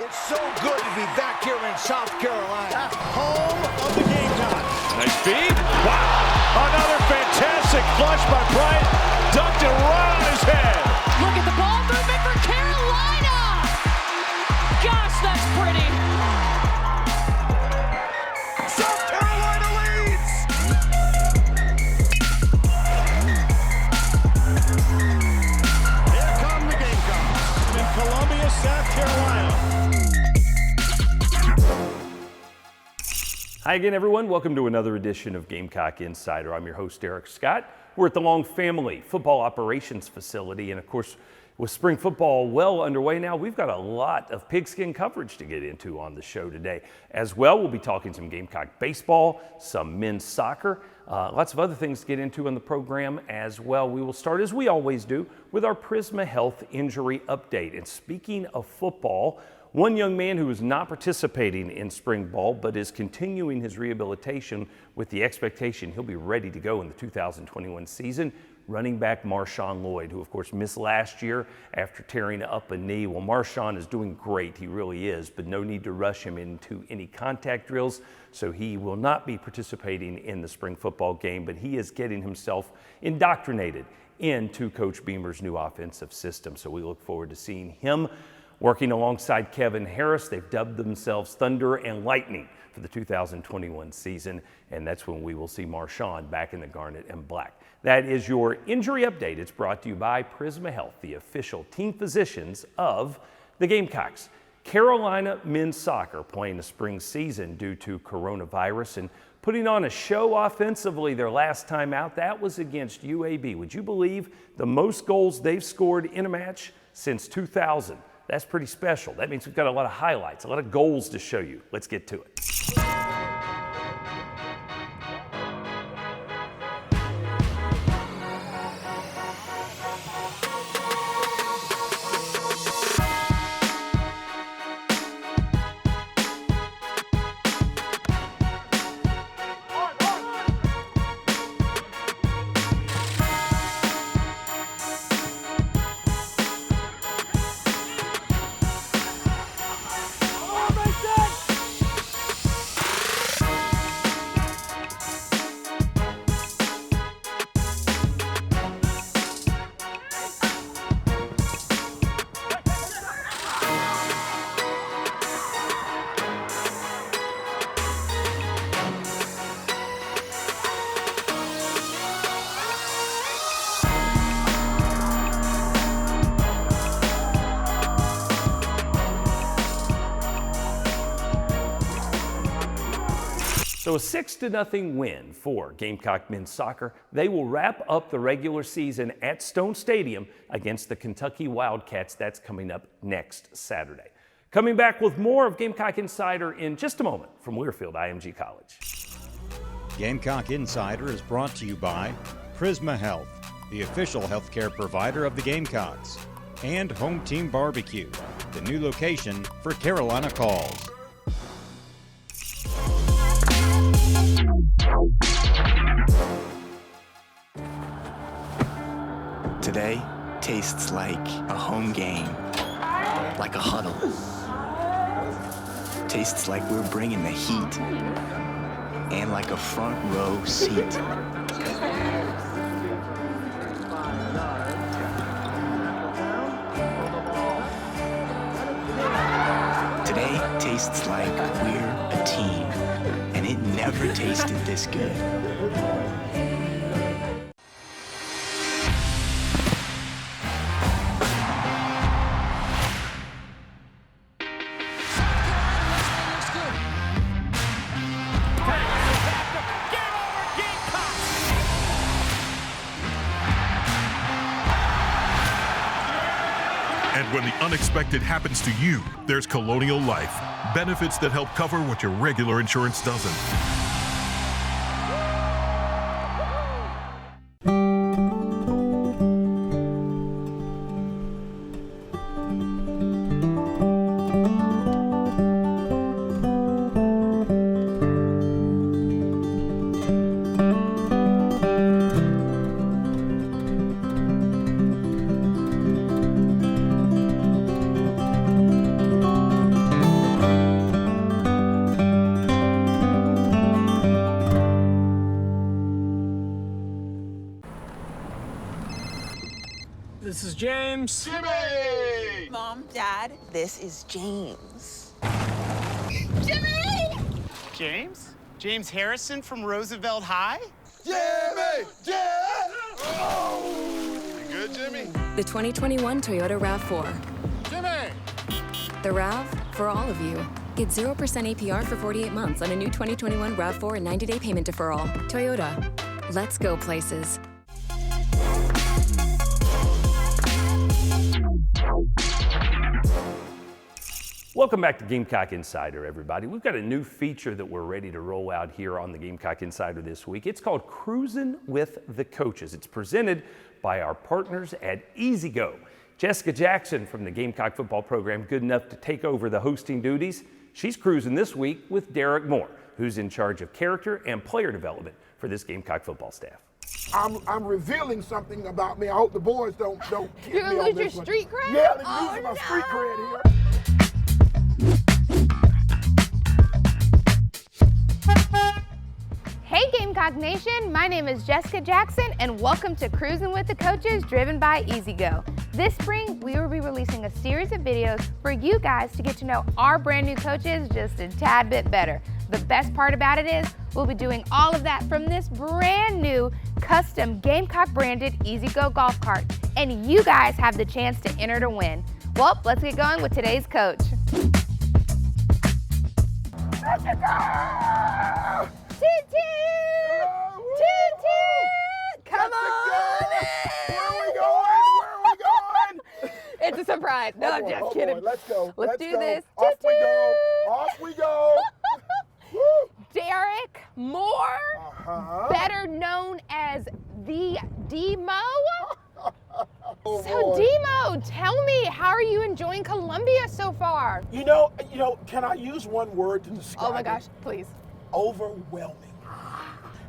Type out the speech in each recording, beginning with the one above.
It's so good to be back here in South Carolina, home of the Gamecocks. Nice feed. Wow. Another fantastic flush by Bryant. Dunked it right on his head. Look at the ball movement for Carolina. Gosh, that's pretty. South Carolina leads. Here come the Gamecocks in Columbia, South Carolina. Hi again, everyone. Welcome to another edition of Gamecock Insider. I'm your host, Eric Scott. We're at the Long Family Football Operations Facility, and of course, with spring football well underway now, we've got a lot of pigskin coverage to get into on the show today. As well, we'll be talking some Gamecock baseball, some men's soccer, lots of other things to get into on the program as well. We will start, as we always do, with our PRISMA Health Injury Update. And speaking of football, one young man who is not participating in spring ball but is continuing his rehabilitation with the expectation he'll be ready to go in the 2021 season, running back Marshawn Lloyd, who of course missed last year after tearing up a knee. Well, Marshawn is doing great, he really is, but no need to rush him into any contact drills, so he will not be participating in the spring football game, but he is getting himself indoctrinated into Coach Beamer's new offensive system. So we look forward to seeing him working alongside Kevin Harris. They've dubbed themselves Thunder and Lightning for the 2021 season, and that's when we will see Marshawn back in the garnet and black. That is your injury update. It's brought to you by PRISMA Health, the official team physicians of the Gamecocks. Carolina men's soccer playing the spring season due to coronavirus and putting on a show offensively their last time out. That was against UAB. Would you believe the most goals they've scored in a match since 2000? That's pretty special. That means we've got a lot of highlights, a lot of goals to show you. Let's get to it. So a 6-0 win for Gamecock men's soccer. They will wrap up the regular season at Stone Stadium against the Kentucky Wildcats. That's coming up next Saturday. Coming back with more of Gamecock Insider in just a moment from Learfield IMG College. Gamecock Insider is brought to you by PRISMA Health, the official healthcare provider of the Gamecocks, and Home Team Barbecue, the new location for Carolina Calls. Today tastes like a home game, like a huddle. Tastes like we're bringing the heat, and like a front row seat. Today tastes like we're a team, and it never tasted this good. And when the unexpected happens to you, there's Colonial Life. Benefits that help cover what your regular insurance doesn't. James. Jimmy! Mom, Dad, this is James. Jimmy! James? James Harrison from Roosevelt High? Jimmy! Jimmy! Oh! You good, Jimmy? The 2021 Toyota RAV4. Jimmy! The RAV for all of you. Get 0% APR for 48 months on a new 2021 RAV4 and 90-day payment deferral. Toyota. Let's go places. Welcome back to Gamecock Insider, everybody. We've got a new feature that we're ready to roll out here on the Gamecock Insider this week. It's called Cruising with the Coaches. It's presented by our partners at EZGO. Jessica Jackson from the Gamecock football program, good enough to take over the hosting duties. She's cruising this week with Derek Moore, who's in charge of character and player development for this Gamecock football staff. I'm revealing something about me. I hope the boys don't get You're me gonna on lose your this one. street cred? Yeah, they're Oh, losing my no. street cred here. Hey Gamecock Nation, my name is Jessica Jackson and welcome to Cruising with the Coaches driven by EZGO. This spring, we will be releasing a series of videos for you guys to get to know our brand new coaches just a tad bit better. The best part about it is we'll be doing all of that from this brand new custom Gamecock branded EZGO golf cart, and you guys have the chance to enter to win. Well, let's get going with today's coach. Let's go! Toot toot! Toot toot! Come on! Where are we going? It's a surprise. No, I'm just kidding. Boy, let's go. Let's do this. Off Toot we go. toot! Off we go. Woo. Derek Moore, Uh-huh. better known as the Demo. Oh, So boy. Demo, tell me, how are you enjoying Columbia so far? You know, can I use one word to describe Oh my it? gosh, please. Overwhelming.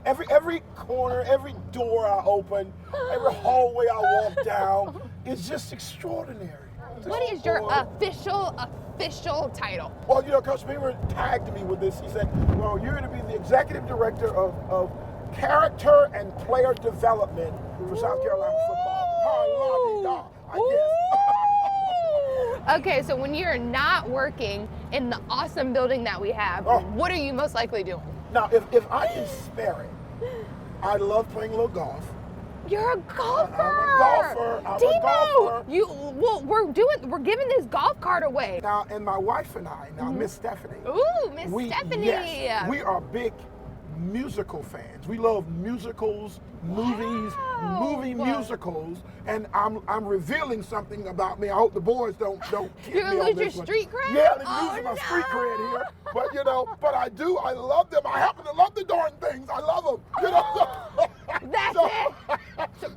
Every corner, every door I open, every hallway I walk down is just extraordinary. What is your official title? Well, Coach Beamer tagged me with this. He said, well, you're going to be the executive director of character and player development for South Carolina football. I guess. Okay, so when you're not working in the awesome building that we have, what are you most likely doing? Now, if I can spare it, I love playing a little golf. You're a golfer. I'm a golfer. We're giving this golf cart away. Now, and my wife and I, Miss Stephanie. Ooh, Miss Stephanie. Yes, we are big musical fans. We love musicals, movies, movie musicals, and I'm revealing something about me. I hope the boys don't get You're me gonna on lose this your one. street cred? Yeah, they're Oh, losing my no. street cred here. But I love them. I happen to love the darn things. I love them. That's So- it.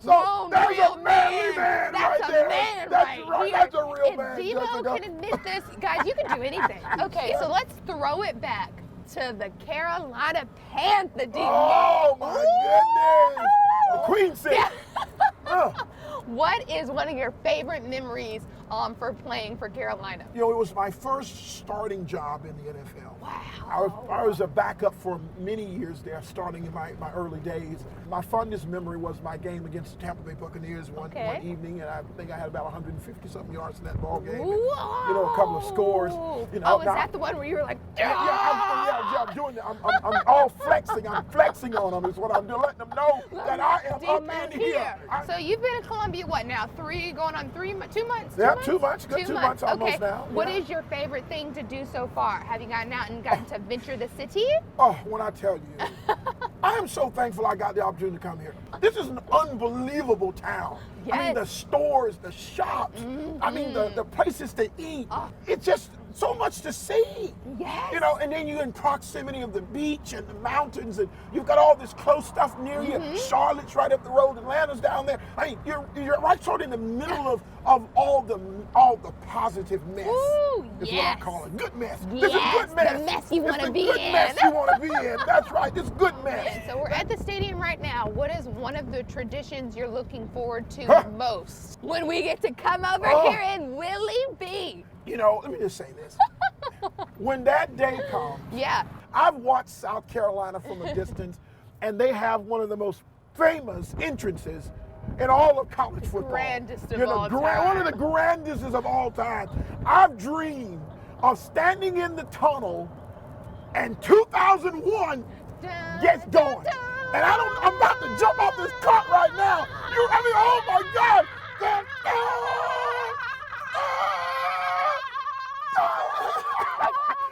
So there's real a manly man That's right a there. man That's right right. here. That's a real If man, Demo Jessica. can admit this, guys, you can do anything. Okay, so let's throw it back to the Carolina Panther. Oh my goodness! The Queen City. What is one of your favorite memories for playing for Carolina? It was my first starting job in the NFL. Wow. I was a backup for many years there, starting in my early days. My fondest memory was my game against the Tampa Bay Buccaneers one evening, and I think I had about 150-something yards in that ball game. And, a couple of scores. Is that the one where you were like, I'm doing it. I'm all flexing. I'm flexing on them is what I'm doing, letting them know that I am up in here. So you've been in Columbia, what now? 2 months? Yeah, 2 months. Good 2 months almost okay. now. What is your favorite thing to do so far? Have you gotten out and gotten to venture the city? Oh, when I tell you, I am so thankful I got the opportunity to come here. This is an unbelievable town. Yes. I mean, the stores, the shops, I mean, the places to eat. It's just so much to see. Yes. And then you're in proximity of the beach and the mountains, and you've got all this close stuff near you. Charlotte's right up the road, Atlanta's down there. I mean, you're right sort of in the middle of all the positive mess. Ooh, is yes. what I call it. Good mess. Yes, This is good mess. the mess you want to be Good in. mess you want to be in. That's right. This good mess. And so we're at the stadium right now. What is one of the traditions you're looking forward to most when we get to come over here and Willie B? Let me just say this. When that day comes, I've watched South Carolina from a distance, and they have one of the most famous entrances in all of college football. Grandest of You're all One time. of the grandest of all time. I've dreamed of standing in the tunnel and 2001 gets going. And I'm about to jump off this cart right now. Oh my God.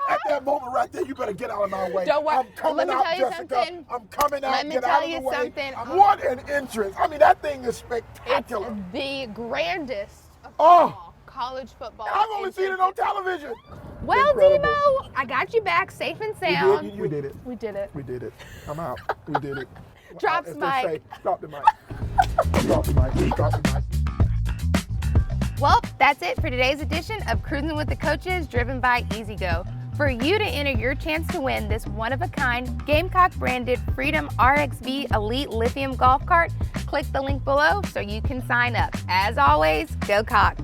At that moment right there, you better get out of my way. Don't worry. I'm coming Let me out, tell you Jessica. something. I'm coming out. Let me Get tell out of you the way. something. What an entrance. I mean, that thing is spectacular. It's the grandest of Oh. all college football. I've only seen it on television. Well, Incredible. Debo, I got you back safe and sound. We did it. We did it. We did it. I'm out. We did it. Drops As they mic. say, drop the mic. Drop the mic. Drop the mic. Well, that's it for today's edition of Cruising with the Coaches, driven by EZGO. For you to enter your chance to win this one-of-a-kind Gamecock-branded Freedom RXV Elite Lithium Golf Cart, click the link below so you can sign up. As always, go Cox!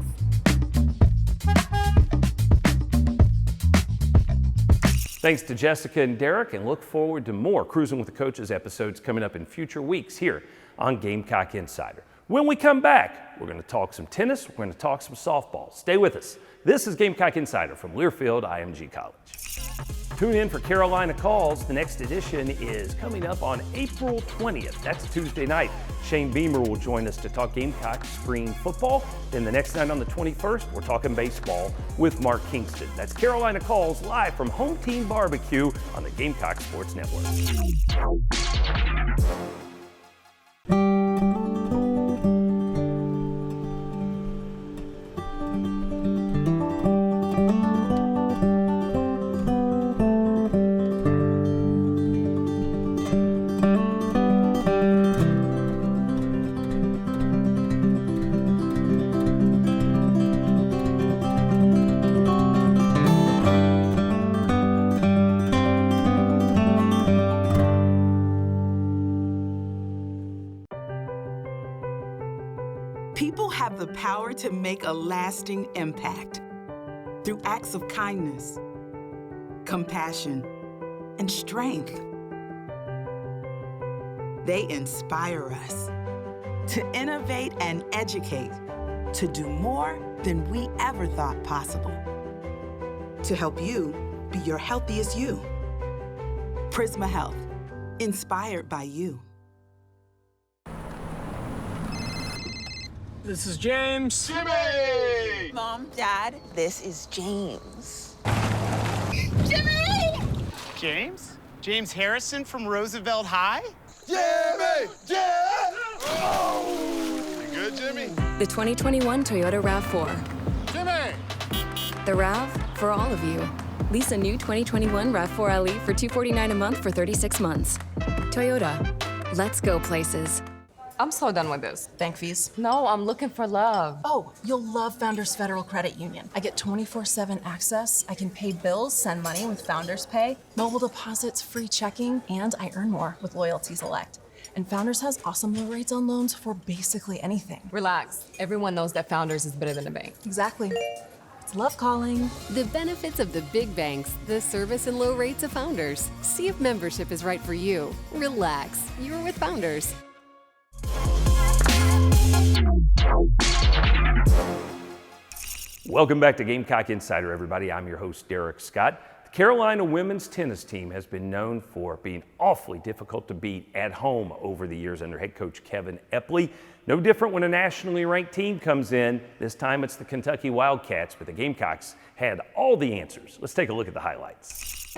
Thanks to Jessica and Derek, and look forward to more Cruising with the Coaches episodes coming up in future weeks here on Gamecock Insider. When we come back, we're going to talk some tennis, we're going to talk some softball. Stay with us. This is Gamecock Insider from Learfield IMG College. Tune in for Carolina Calls. The next edition is coming up on April 20th. That's Tuesday night. Shane Beamer will join us to talk Gamecock spring football. Then the next night on the 21st, we're talking baseball with Mark Kingston. That's Carolina Calls live from Home Team Barbecue on the Gamecock Sports Network. People have the power to make a lasting impact through acts of kindness, compassion, and strength. They inspire us to innovate and educate, to do more than we ever thought possible, to help you be your healthiest you. PRISMA Health, inspired by you. This is James. Jimmy! Mom, Dad, this is James. Jimmy! James? James Harrison from Roosevelt High? Jimmy! Yeah! Oh! You good, Jimmy? The 2021 Toyota RAV4. Jimmy! The RAV for all of you. Lease a new 2021 RAV4 LE for $249 a month for 36 months. Toyota, let's go places. I'm so done with this. Bank fees? No, I'm looking for love. Oh, you'll love Founders Federal Credit Union. I get 24/7 access. I can pay bills, send money with Founders Pay, mobile deposits, free checking, and I earn more with Loyalty Select. And Founders has awesome low rates on loans for basically anything. Relax. Everyone knows that Founders is better than a bank. Exactly. It's love calling. The benefits of the big banks, the service and low rates of Founders. See if membership is right for you. Relax. You're with Founders. Welcome back to Gamecock Insider, everybody. I'm your host, Derek Scott. The Carolina women's tennis team has been known for being awfully difficult to beat at home over the years under head coach Kevin Epley. No different when a nationally ranked team comes in. This time it's the Kentucky Wildcats, but the Gamecocks had all the answers. Let's take a look at the highlights.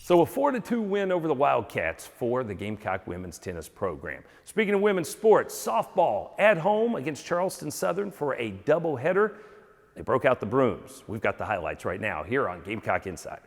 So a 4-2 win over the Wildcats for the Gamecock women's tennis program. Speaking of women's sports, softball at home against Charleston Southern for a doubleheader. They broke out the brooms. We've got the highlights right now here on Gamecock Insider.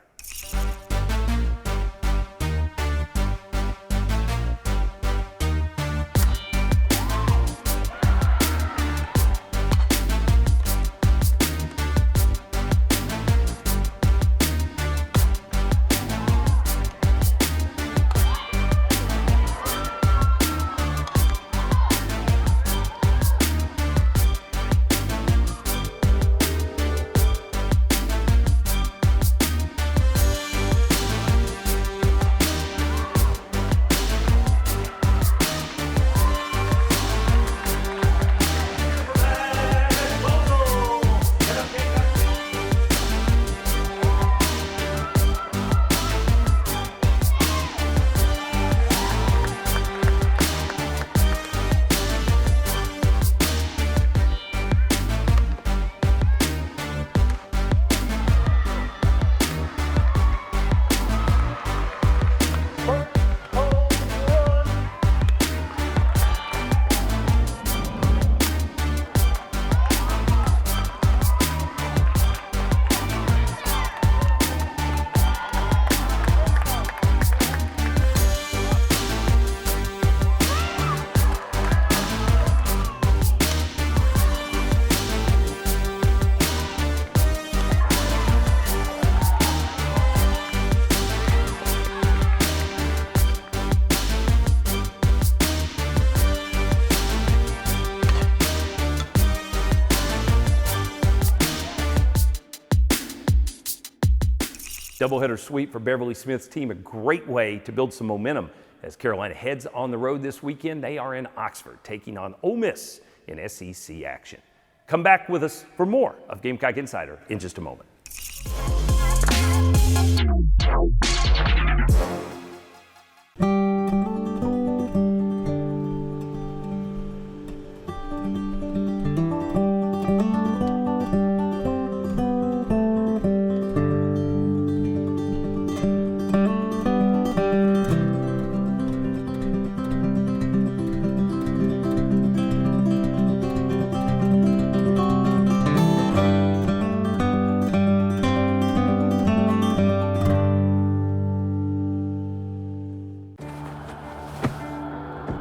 Doubleheader sweep for Beverly Smith's team, a great way to build some momentum as Carolina heads on the road this weekend. They are in Oxford taking on Ole Miss in SEC action. Come back with us for more of Gamecock Insider in just a moment.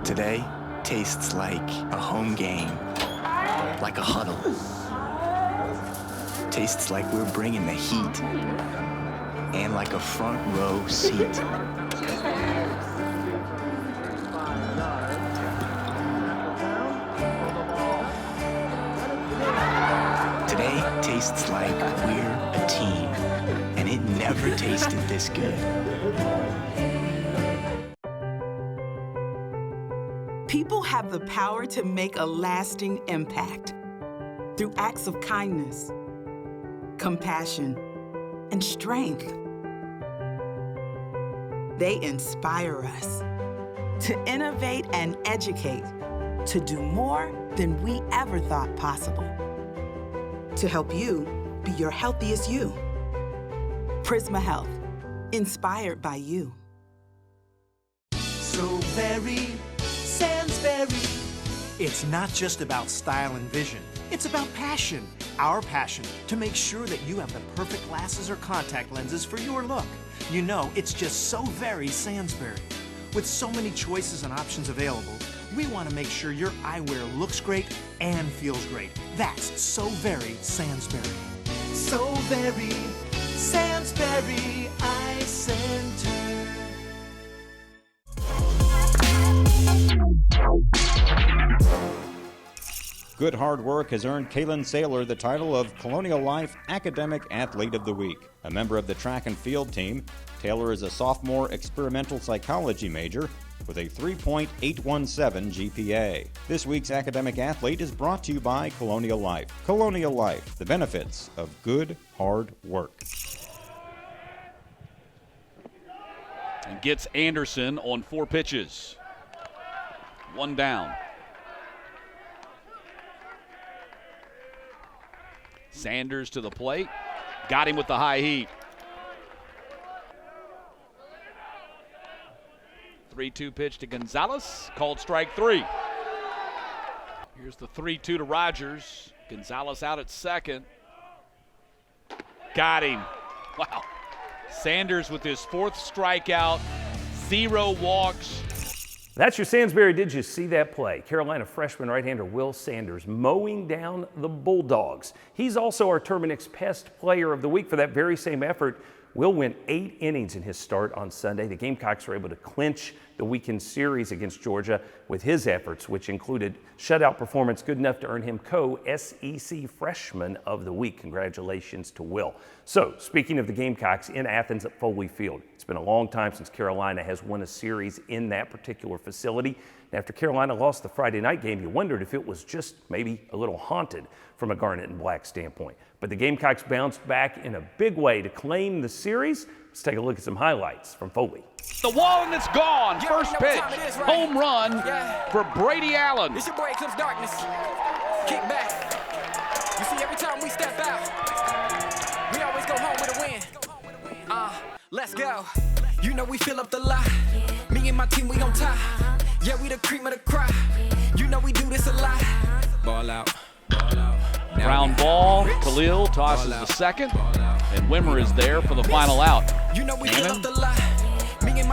Today tastes like a home game, like a huddle. Tastes like we're bringing the heat, and like a front row seat. Today tastes like we're a team, and it never tasted this good. People have the power to make a lasting impact through acts of kindness, compassion, and strength. They inspire us to innovate and educate, to do more than we ever thought possible, to help you be your healthiest you. PRISMA Health, inspired by you. So very Sansbury. It's not just about style and vision. It's about passion. Our passion to make sure that you have the perfect glasses or contact lenses for your look. You know, it's just so very Sansbury. With so many choices and options available, we want to make sure your eyewear looks great and feels great. That's so very Sansbury. So very Sansbury Eye Center. Good hard work has earned Kaylin Saylor the title of Colonial Life Academic Athlete of the Week. A member of the track and field team, Taylor is a sophomore experimental psychology major with a 3.817 GPA. This week's academic athlete is brought to you by Colonial Life. Colonial Life, the benefits of good hard work. And gets Anderson on 4 pitches. 1 down. Sanders to the plate. Got him with the high heat. 3-2 pitch to Gonzalez, called strike 3. Here's the 3-2 to Rogers. Gonzalez out at second. Got him. Wow. Sanders with his 4th strikeout, 0 walks. That's your Sansbury. Did you see that play? Carolina freshman right-hander Will Sanders mowing down the Bulldogs. He's also our Terminix Pest Player of the Week for that very same effort. Will went 8 innings in his start on Sunday. The Gamecocks were able to clinch the weekend series against Georgia with his efforts, which included shutout performance good enough to earn him co-SEC Freshman of the Week. Congratulations to Will. So, speaking of the Gamecocks in Athens at Foley Field, it's been a long time since Carolina has won a series in that particular facility. And after Carolina lost the Friday night game, you wondered if it was just maybe a little haunted from a Garnet and Black standpoint. But the Gamecocks bounced back in a big way to claim the series. Let's take a look at some highlights from Foley. The wall and it's gone. First pitch, home run for Brady Allen. It's your boy Eclipse Darkness. Kick back. You see, every time we step out, we always go home with a win. Let's go. You know we fill up the lot. Me and my team, we on top. Yeah, we the cream of the crop. You know we do this a lot. Ball out. Ground ball, Khalil tosses the second, and Wimmer is there for the final out.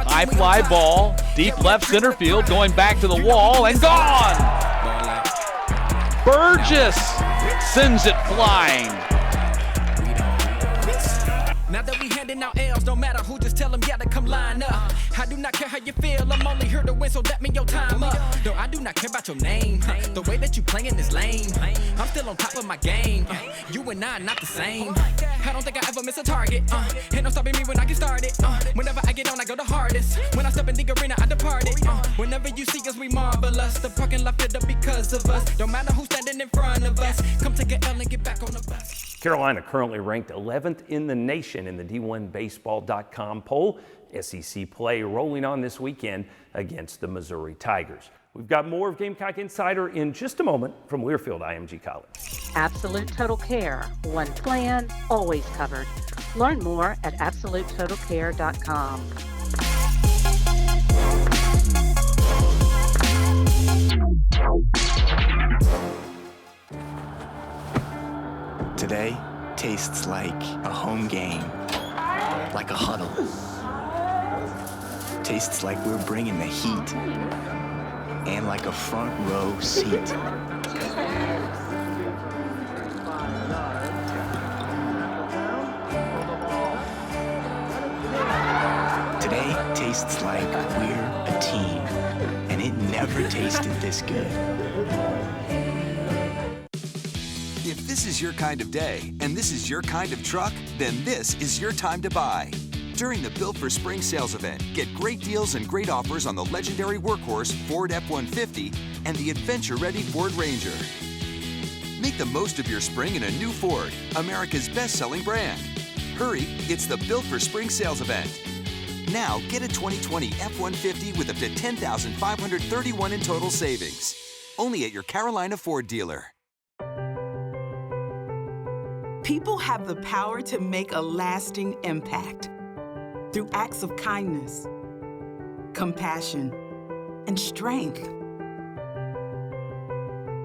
High fly ball, deep left center field, going back to the wall, and gone! Burgess sends it flying. Now that we handing out L's, no matter who, just tell them, yeah, to come line up. I do not care how you feel, I'm only here to win, so that mean your time up. No, I do not care about your name, the way that you playing is lame. I'm still on top of my game, you and I not the same. I don't think I ever miss a target, ain't no stopping me when I get started. Whenever I get on, I go the hardest. When I step in the arena, I departed. Whenever you see us, we marvelous. The parking lot filled up because of us. Don't matter who's standing in front of us. Come take a L and get back on the bus. Carolina currently ranked 11th in the nation in the D1Baseball.com poll. SEC play rolling on this weekend against the Missouri Tigers. We've got more of Gamecock Insider in just a moment from Learfield IMG College. Absolute Total Care. One plan, always covered. Learn more at AbsoluteTotalCare.com. Today tastes like a home game, like a huddle. Tastes like we're bringing the heat, and like a front row seat. Today tastes like we're a team, and it never tasted this good. If this is your kind of day, and this is your kind of truck, then this is your time to buy. During the Built for Spring sales event, get great deals and great offers on the legendary workhorse Ford F-150 and the adventure-ready Ford Ranger. Make the most of your spring in a new Ford, America's best-selling brand. Hurry, it's the Built for Spring sales event. Now, get a 2020 F-150 with up to $10,531 in total savings. Only at your Carolina Ford dealer. People have the power to make a lasting impact through acts of kindness, compassion, and strength.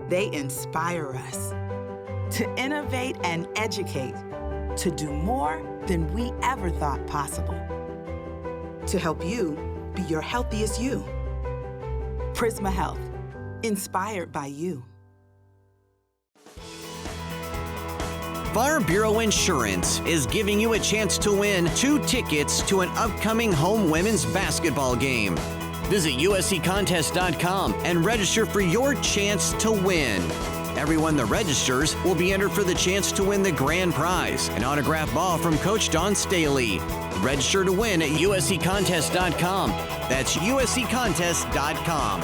They inspire us to innovate and educate, to do more than we ever thought possible, to help you be your healthiest you. PRISMA Health, inspired by you. Farm Bureau Insurance is giving you a chance to win 2 tickets to an upcoming home women's basketball game. Visit usccontest.com and register for your chance to win. Everyone that registers will be entered for the chance to win the grand prize, an autographed ball from Coach Don Staley. Register to win at usccontest.com. That's usccontest.com.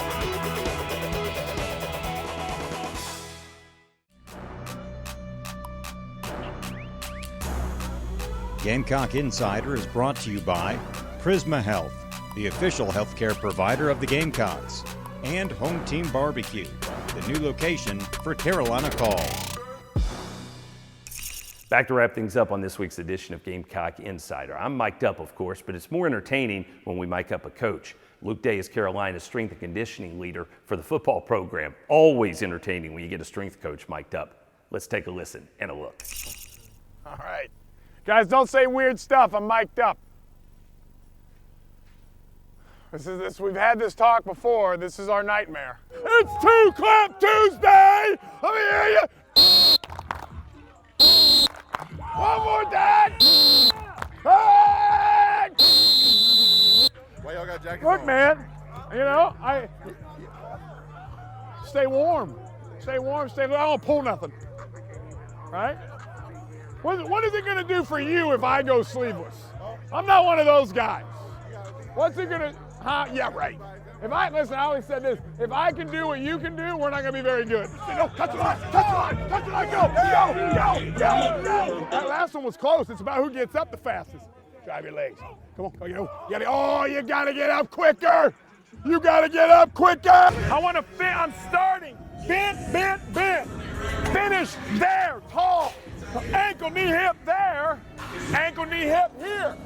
Gamecock Insider is brought to you by PRISMA Health, the official healthcare provider of the Gamecocks, and Home Team Barbecue, the new location for Carolina Call. Back to wrap things up on this week's edition of Gamecock Insider. I'm mic'd up, of course, but it's more entertaining when we mic up a coach. Luke Day is Carolina's strength and conditioning leader for the football program. Always entertaining when you get a strength coach mic'd up. Let's take a listen and a look. All right. Guys, don't say weird stuff. I'm mic'd up. We've had this talk before. This is our nightmare. It's 2-Clap Tuesday! Let me hear you! One more, Dad! Hey! Why y'all got jackets Look, on? man, you know, stay warm. Stay warm, I don't pull nothing, right? What is it gonna do for you if I go sleeveless? I'm not one of those guys. What's it gonna, yeah, right. Listen, I always said this, if I can do what you can do, we're not gonna be very good. No, touch the line, go. That last one was close. It's about who gets up the fastest. Drive your legs. Come on, you gotta get up quicker. You gotta get up quicker. I wanna I'm starting. Bent. Finish there, tall. Ankle, knee, hip there. Ankle, knee, hip here.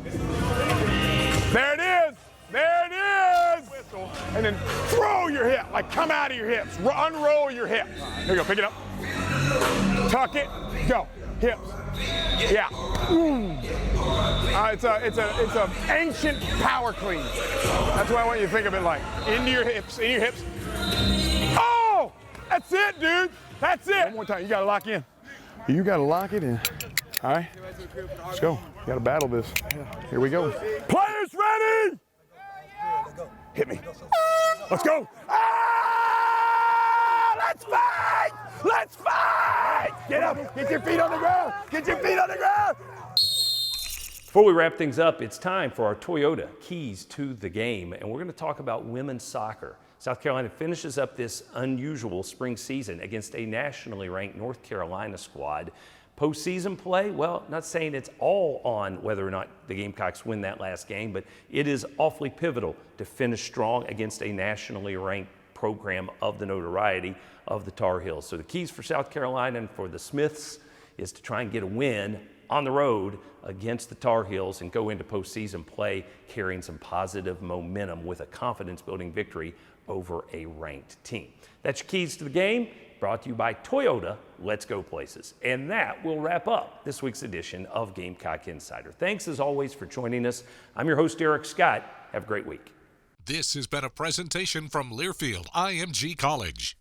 There it is. And then throw your hip, like come out of your hips. Unroll your hips. Here you go, pick it up. Tuck it, go. Hips. Yeah. It's a ancient power clean. That's what I want you to think of it like. In your hips. Oh! That's it, dude. That's it. One more time. You gotta lock in. You gotta lock it in. All right. Let's go. You gotta battle this. Here we go. Players ready! Hit me. Let's go. Let's fight! Get up. Get your feet on the ground. Before we wrap things up, it's time for our Toyota Keys to the Game, and we're going to talk about women's soccer. South Carolina finishes up this unusual spring season against a nationally ranked North Carolina squad. Postseason play, well, not saying it's all on whether or not the Gamecocks win that last game, but it is awfully pivotal to finish strong against a nationally ranked program of the notoriety of the Tar Heels. So the keys for South Carolina and for the Smiths is to try and get a win on the road against the Tar Heels and go into postseason play carrying some positive momentum with a confidence-building victory over a ranked team. That's your keys to the game, brought to you by Toyota. Let's go places. And that will wrap up this week's edition of Gamecock Insider. Thanks as always for joining us. I'm your host, Eric Scott. Have a great week. This has been a presentation from Learfield IMG College.